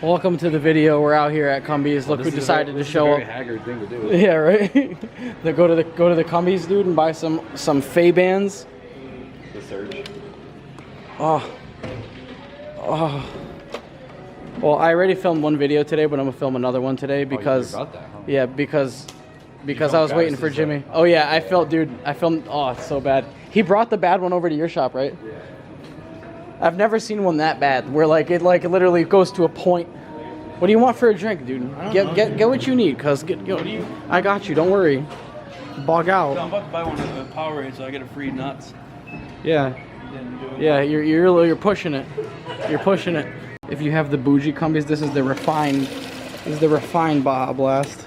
Welcome to the video. We're out here at Cumbies. Look, we decided to show up. This is a very haggard thing to do. Yeah, right. They go to the Cumbies, dude, and buy some Faye bands. The surge. Oh. Well, I already filmed one video today, but I'm gonna film another one today because about that, huh? yeah, because I was waiting for Jimmy. Oh yeah, I filmed. Oh, it's so bad. He brought the bad one over to your shop, right? Yeah. I've never seen one that bad, where it literally goes to a point. What do you want for a drink, dude? Get what you need, cause I got you. Don't worry. Bog out. No, I'm about to buy one of the Powerade, so I get a free nuts. Yeah. Yeah, you're pushing it. You're pushing it. If you have the bougie Cumbies, this is the refined. This is the refined Baja Blast.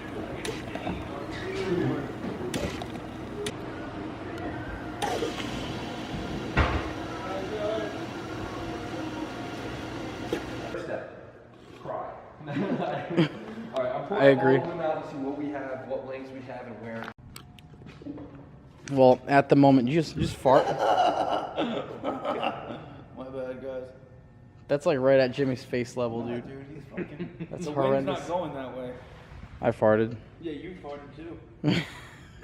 I agree. All out to see what we have, what lanes we have, and where. Well, at the moment, you just fart. My bad, guys. That's like right at Jimmy's face level, dude. Dude, he's fucking. That's the horrendous. wind's not going that way. I farted. Yeah, you farted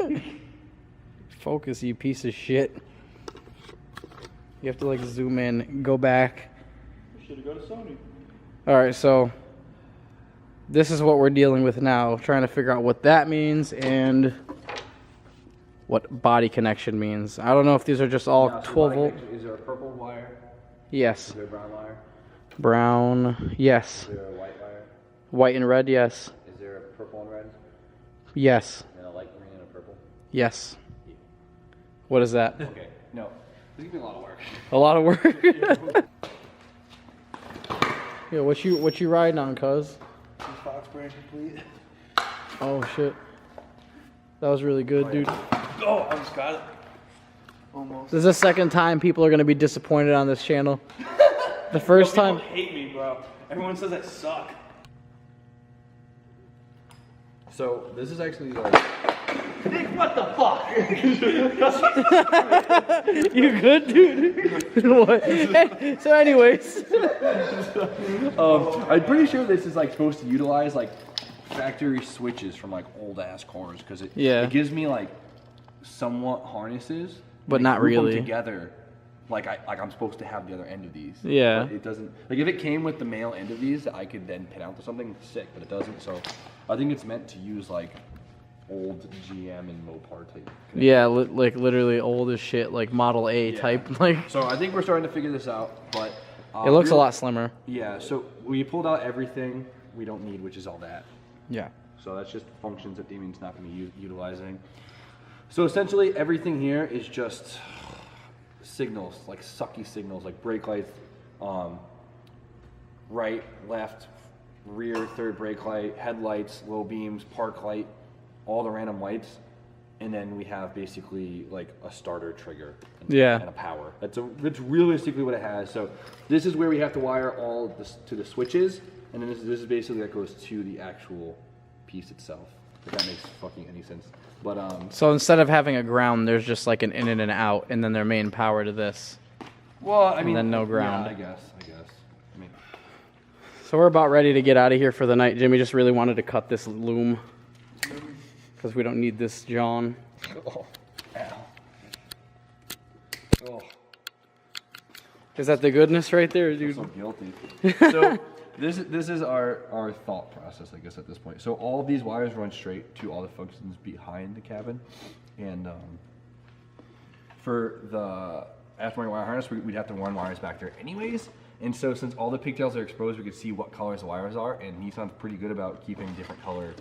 too. Focus, you piece of shit. You have to like zoom in, go back. We should have go to Sony. All right, so this is what we're dealing with now, trying to figure out what that means and what body connection means. I don't know if these are just all 12 volt. Is there a purple wire? Yes. Is there a brown wire? Brown, yes. Is there a white wire? White and red, yes. Is there a purple and red? Yes. And a light green and a purple? Yes. What is that? Okay, no. This is gonna be a lot of work. A lot of work. Yeah, what you riding on, cuz? Fox brand complete. Oh shit. That was really good, dude. Oh, I just got it. Almost. This is the second time people are gonna be disappointed on this channel. The first People time. hate me, bro. Everyone says I suck. So this is actually like. Nick, what the fuck? You good, dude? What? So anyways. I'm pretty sure this is like supposed to utilize like factory switches from like old ass cars because it gives me like somewhat harnesses, but they not group them really together. Like I'm supposed to have the other end of these. Yeah. But it doesn't. Like if it came with the male end of these, I could then pin out to something sick, but it doesn't. So I think it's meant to use like old GM and Mopar type. Yeah, like literally old as shit, like Model A type. Like. So I think we're starting to figure this out, but It looks a lot slimmer. Yeah. So we pulled out everything we don't need, which is all that. Yeah. So that's just functions that Damian's not going to be utilizing. So essentially everything here is just signals, like sucky signals, like brake lights, right, left, rear, third brake light, headlights, low beams, park light, all the random lights. And then we have basically like a starter trigger and a power. That's realistically what it has. So this is where we have to wire all this to the switches. And then this is basically that goes to the actual piece itself. If that makes fucking any sense. But So instead of having a ground, there's just like an in and an out, and then their main power to this. Well, I mean, and then no ground. Yeah, I guess. I mean, so we're about ready to get out of here for the night. Jimmy just really wanted to cut this loom because we don't need this John. oh, ow. Oh, Is that the goodness right there, dude? I'm so guilty. So this is our thought process, I guess, at this point. So all of these wires run straight to all the functions behind the cabin, and for the aftermarket wire harness, we'd have to run wires back there anyways. And so since all the pigtails are exposed, we could see what colors the wires are, and Nissan's pretty good about keeping different color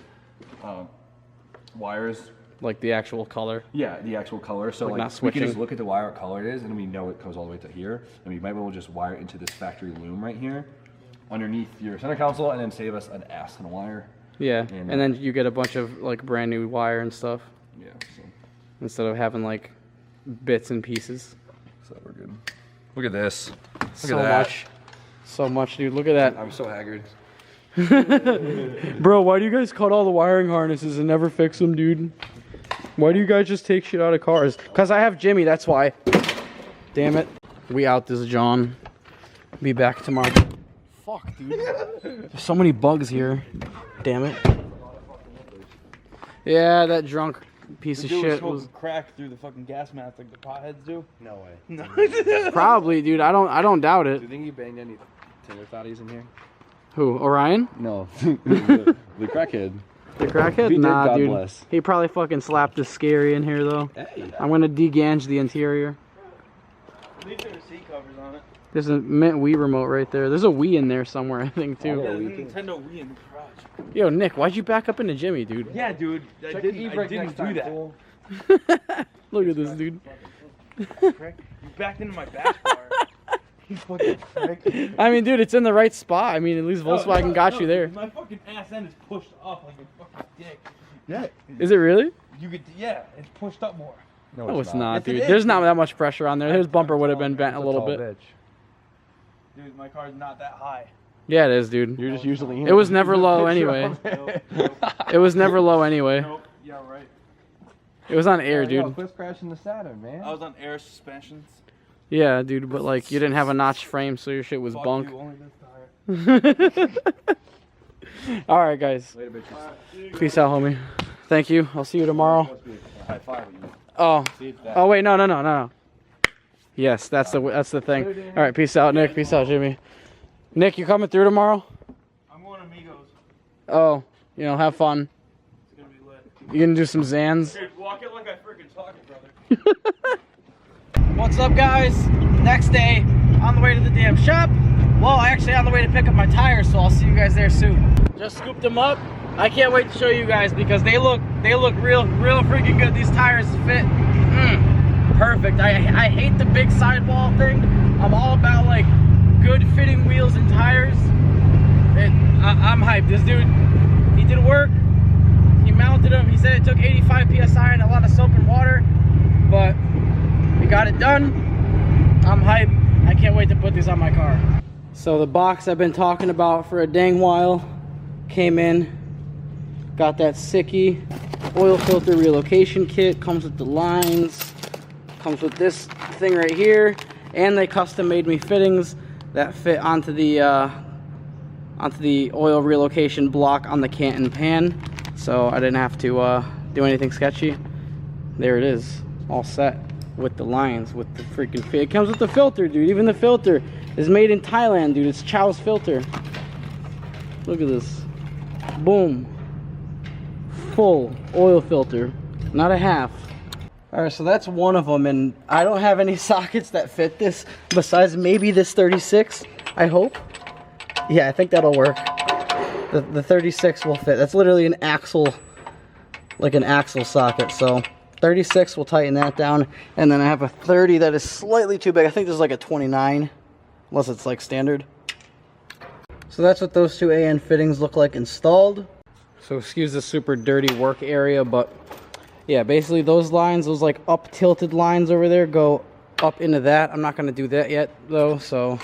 wires. Like the actual color? Yeah, the actual color. So like we can just look at the wire what color it is, and we know it goes all the way to here. And we might be able to just wire it into this factory loom right here, underneath your center console, and then save us an ass ton of wire. Yeah, and then you get a bunch of like brand new wire and stuff. Yeah. So. Instead of having like bits and pieces. So we're good. Look at this. Look at that. So much, dude. Look at that. I'm so haggard. Bro, why do you guys cut all the wiring harnesses and never fix them, dude? Why do you guys just take shit out of cars? Because I have Jimmy, that's why. Damn it. We out this John. Be back tomorrow. fuck, dude? There's so many bugs here. Damn it. Yeah, that drunk piece of shit was crack through the fucking gas mask like the potheads do. No way. No. probably, dude. I don't doubt Do it. you think he banged any Tinder thotties in here? Who? Orion? No. the crackhead. The crackhead? If he did, Nah, God dude. bless. He probably fucking slapped the scary in here though. Hey. I'm gonna degange the interior. At least there are seat covers on it. There's a Mint Wii remote right there. There's a Wii in there somewhere, I think, too. Yeah, there's a Nintendo Wii in the garage. Yo, Nick, why'd you back up into Jimmy, dude? Yeah, dude. I Check the didn't e-brake do next time, that. fool. Look at this, dude. Prick. You backed into my bash bar. You fucking prick. I mean, dude, it's in the right spot. I mean, at least Volkswagen got you there. My fucking ass end is pushed up like a fucking dick. Yeah. Is it really? You could, yeah, it's pushed up more. No, it's not, Yes, it dude. is, There's not dude. that much pressure on there. His bumper would have been bent a little bit. Dude, my car's not that high. Yeah, it is, dude. You're just usually. It was never low anyway. It was never low anyway. Nope. Yeah, right. It was on air, Yo, dude. quit crashing the Saturn, man. I was on air suspensions. Yeah, dude, but like, you didn't have a notched frame, so your shit was Fuck bunk. you, only this tire. Alright, guys. Later, bitches. Peace out, homie. Thank you. I'll see you tomorrow. High five at you. Oh. See that? Oh wait, no. Yes, that's the thing. All right, peace out, Nick. Peace out, Jimmy. Nick, you coming through tomorrow? I'm going to Amigos. Oh, have fun. It's gonna be lit. You gonna do some Zans? Dude, walk it like I freaking talk it, brother. What's up, guys? Next day, on the way to the damn shop. Well, actually on the way to pick up my tires, so I'll see you guys there soon. Just scooped them up. I can't wait to show you guys because they look real freaking good. These tires fit perfect. I hate the big sidewall thing. I'm all about like good fitting wheels and tires. I'm hyped. This dude, he did work. He mounted them. He said it took 85 psi and a lot of soap and water, but we got it done. I'm hyped. I can't wait to put these on my car. So the box I've been talking about for a dang while came in. Got that Sicky oil filter relocation kit. Comes with the lines. Comes with this thing right here, and they custom made me fittings that fit onto the oil relocation block on the Canton pan. So I didn't have to do anything sketchy. There it is, all set with the lines, with the freaking fit. It comes with the filter, dude. Even the filter is made in Thailand, dude. It's Chow's filter. Look at this. Boom. Full oil filter, not a half. All right, so that's one of them, and I don't have any sockets that fit this besides maybe this 36, I hope. Yeah, I think that'll work. The 36 will fit. That's literally an axle, like an axle socket. So 36, we'll tighten that down. And then I have a 30 that is slightly too big. I think this is like a 29, unless it's like standard. So that's what those two AN fittings look like installed. So excuse the super dirty work area, but yeah, basically those lines, those like up tilted lines over there go up into that. I'm not gonna do that yet though. So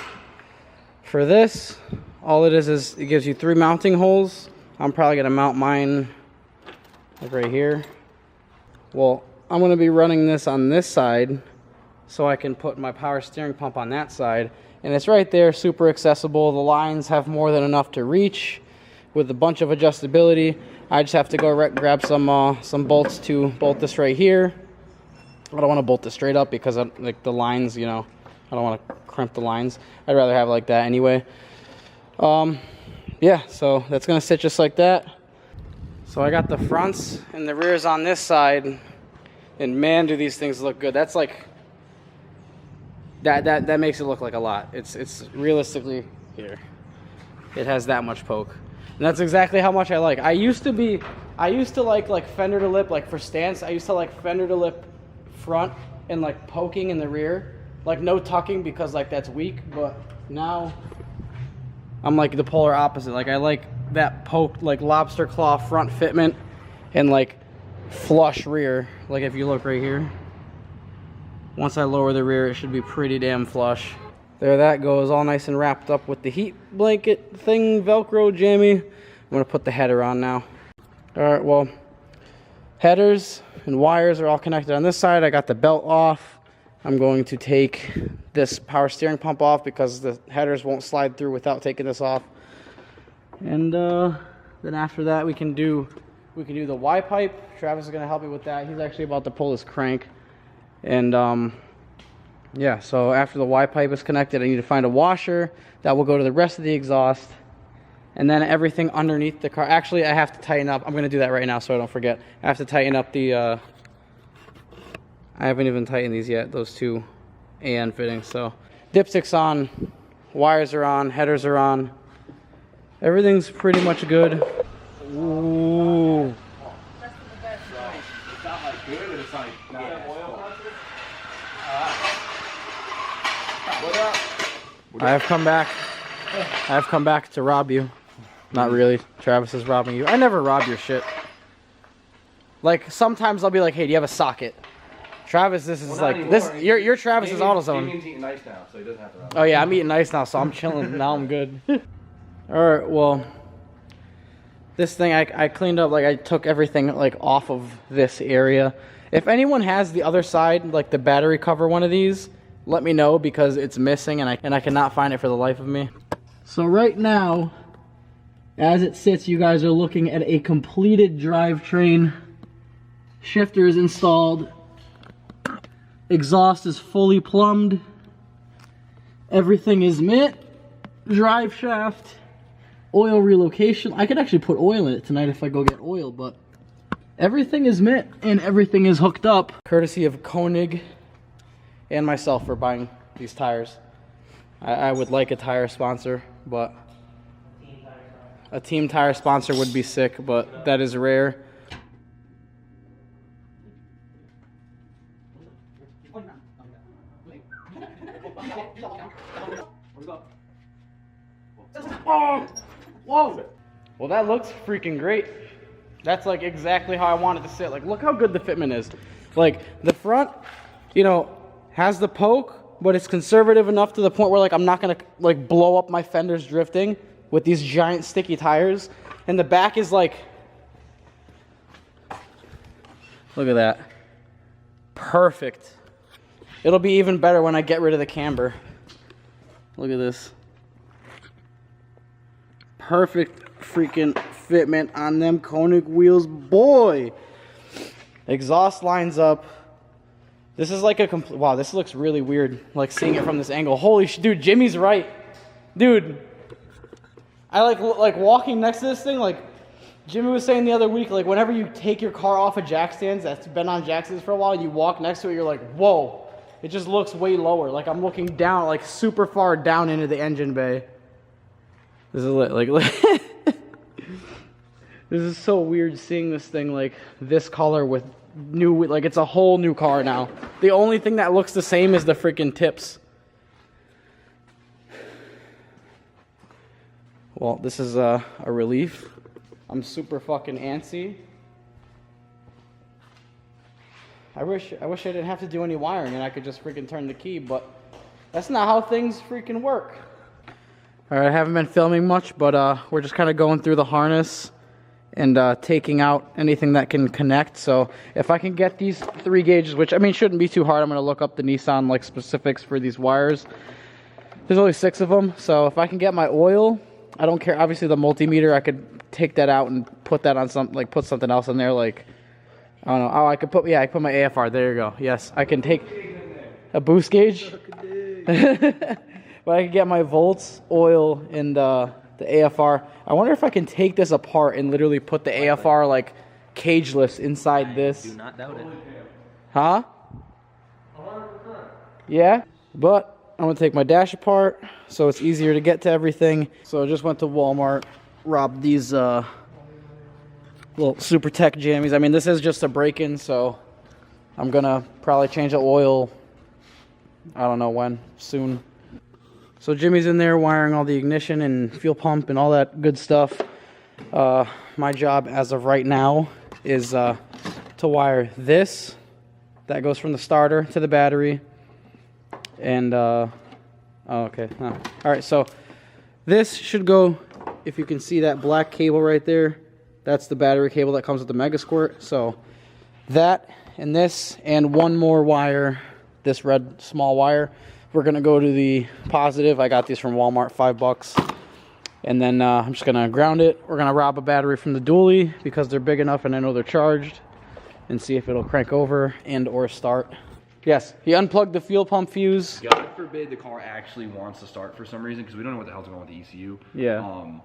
for this, all it is it gives you 3 mounting holes. I'm probably gonna mount mine like right here. Well, I'm gonna be running this on this side so I can put my power steering pump on that side. And it's right there, super accessible. The lines have more than enough to reach with a bunch of adjustability. I just have to go grab some bolts to bolt this right here. I don't want to bolt this straight up because like the lines, I don't want to crimp the lines. I'd rather have it like that anyway. Yeah, so that's gonna sit just like that. So I got the fronts and the rears on this side, and man, do these things look good. That's like that makes it look like a lot. It's realistically here. It has that much poke. And that's exactly how much I like. I used to like fender to lip, like for stance, I used to like fender to lip front and like poking in the rear. Like no tucking because like that's weak, but now I'm like the polar opposite. Like I like that poked like lobster claw front fitment and like flush rear. Like if you look right here. Once I lower the rear, it should be pretty damn flush. There that goes, all nice and wrapped up with the heat blanket thing, Velcro jammy. I'm gonna put the header on now. All right, well, headers and wires are all connected on this side. I got the belt off. I'm going to take this power steering pump off because the headers won't slide through without taking this off. And then after that we can do the Y pipe. Travis is going to help me with that. He's actually about to pull this crank. And yeah, so after the Y pipe is connected, I need to find a washer that will go to the rest of the exhaust. And then everything underneath the car. Actually, I have to tighten up. I'm going to do that right now so I don't forget. I have to tighten up the I haven't even tightened these yet, those two AN fittings. So dipstick's on, wires are on, headers are on. Everything's pretty much good. Ooh. It's not like good, but it's like not oil. I have come back to rob you. Not really. Travis is robbing you. I never rob your shit. Like sometimes I'll be like, hey, do you have a socket? Travis, this is like anymore. This. Your Travis's AutoZone. Damian's eating ice now, so he doesn't have to rob. Oh yeah, I'm eating ice now, so I'm chilling. Now I'm good. All right, well, this thing I cleaned up. Like I took everything like off of this area. If anyone has the other side, like the battery cover, one of these, let me know because it's missing and I cannot find it for the life of me. So right now, as it sits, you guys are looking at a completed drivetrain. Shifter is installed. Exhaust is fully plumbed. Everything is mint. Drive shaft. Oil relocation. I could actually put oil in it tonight if I go get oil, but everything is mint and everything is hooked up. Courtesy of Koenig and myself for buying these tires. I would like a tire sponsor, but a team tire sponsor would be sick, but that is rare. Oh! Whoa! Well, that looks freaking great. That's like exactly how I want it to sit. Like, look how good the fitment is. Like, the front, you know, has the poke, but it's conservative enough to the point where, like, I'm not gonna, like, blow up my fenders drifting with these giant sticky tires. And the back is like, look at that. Perfect. It'll be even better when I get rid of the camber. Look at this. Perfect freaking fitment on them Koenig wheels, boy. Exhaust lines up. This is like a complete, wow, this looks really weird, like seeing it from this angle. Holy shit, dude, Jimmy's right. Dude, I like walking next to this thing, like Jimmy was saying the other week, like whenever you take your car off of jack stands that's been on jack stands for a while, you walk next to it, you're like, whoa. It just looks way lower. Like I'm looking down, like super far down into the engine bay. This is like this is so weird seeing this thing like this color with new, like it's a whole new car now. The only thing that looks the same is the freaking tips. Well, this is a relief. I'm super fucking antsy. I wish I didn't have to do any wiring and I could just freaking turn the key, but that's not how things freaking work. All right, I haven't been filming much, but we're just kind of going through the harness and taking out anything that can connect. So if I can get these 3 gauges, which I mean shouldn't be too hard, I'm going to look up the Nissan like specifics for these wires. There's only 6 of them, so if I can get my oil, I don't care. Obviously the multimeter, I could take that out and put that on some, like put something else in there, like I don't know. Oh, I could put, yeah, I put my AFR. There you go. Yes, I can take a boost gauge. But I can get my volts, oil, and the AFR. I wonder if I can take this apart and literally put the AFR like cageless inside this. Do not doubt it. Huh? Yeah, but I'm gonna take my dash apart so it's easier to get to everything. So I just went to Walmart, robbed these little Super Tech jammies. I mean, this is just a break-in, so I'm gonna probably change the oil. I don't know when, soon. So Jimmy's in there wiring all the ignition and fuel pump and all that good stuff. My job as of right now is to wire this. That goes from the starter to the battery. And, oh, okay. Huh. All right, so this should go, if you can see that black cable right there, that's the battery cable that comes with the Mega Squirt. So that and this and one more wire this red small wire. We're going to go to the positive. I got these from Walmart, $5. And then I'm just going to ground it. We're going to rob a battery from the dually because they're big enough and I know they're charged, and see if it'll crank over and or start. Yes, he unplugged the fuel pump fuse. God forbid the car actually wants to start for some reason, because we don't know what the hell's going on with the ECU. Yeah.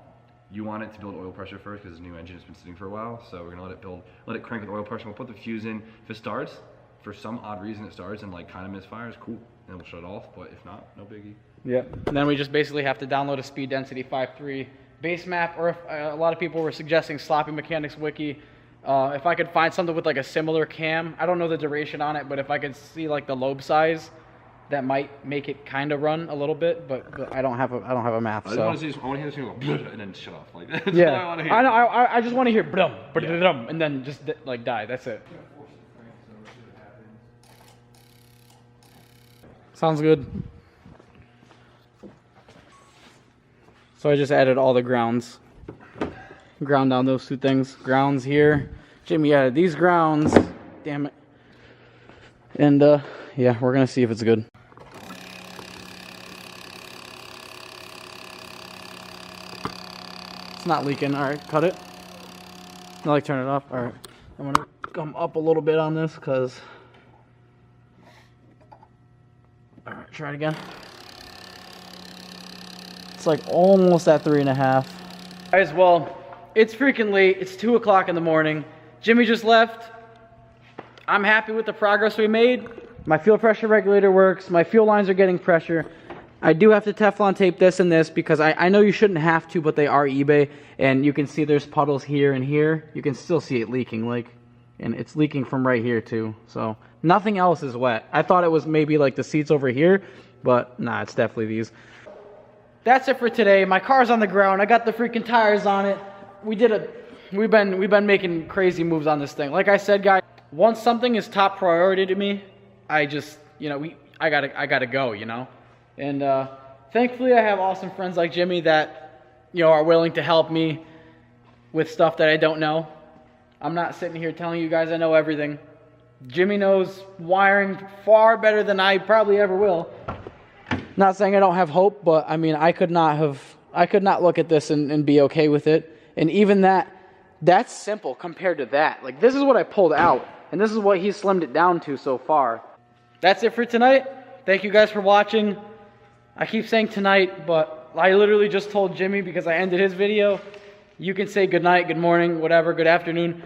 You want it to build oil pressure first because the new engine has been sitting for a while. So we're gonna let it crank with oil pressure. We'll put the fuse in. If it starts, for some odd reason it starts and like kind of misfires, cool. And we'll shut it off. But if not, no biggie. Yeah. And then we just basically have to download a speed density 5.3 base map, or if a lot of people were suggesting Sloppy Mechanics Wiki. If I could find something with like a similar cam, I don't know the duration on it, but if I could see like the lobe size, that might make it kind of run a little bit. But I don't have a map. I so want to hear this thing go and then shut off. Like that's yeah, all I want to hear. I know. I just want to hear brum, brum, and then just like die. That's it. Sounds good. So I just added all the grounds. Ground down those two things. Grounds here. Jimmy added these grounds. Damn it. And yeah, we're gonna see if it's good. It's not leaking. All right, cut it. Now like turn it off. All right, I'm gonna come up a little bit on this because. All right, try it again. It's like almost at 3.5. Guys, well, it's freaking late. It's 2 o'clock in the morning. Jimmy just left. I'm happy with the progress we made. My fuel pressure regulator works. My fuel lines are getting pressure. I do have to Teflon tape this and this because I know you shouldn't have to, but they are eBay. And you can see there's puddles here and here. You can still see it leaking, and it's leaking from right here too. So nothing else is wet. I thought it was maybe like the seats over here, but nah, it's definitely these. That's it for today. My car's on the ground. I got the freaking tires on it. We've been making crazy moves on this thing. Like I said, guys, once something is top priority to me, I just, I gotta go, And thankfully I have awesome friends like Jimmy that, are willing to help me with stuff that I don't know. I'm not sitting here telling you guys I know everything. Jimmy knows wiring far better than I probably ever will. Not saying I don't have hope, but I mean, I could not look at this and be okay with it. And even that's simple compared to that. Like, this is what I pulled out, and this is what he slimmed it down to so far. That's it for tonight. Thank you guys for watching. I keep saying tonight, but I literally just told Jimmy because I ended his video. You can say good night, good morning, whatever, good afternoon.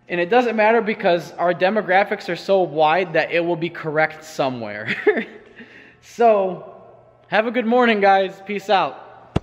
And it doesn't matter because our demographics are so wide that it will be correct somewhere. So, have a good morning, guys. Peace out.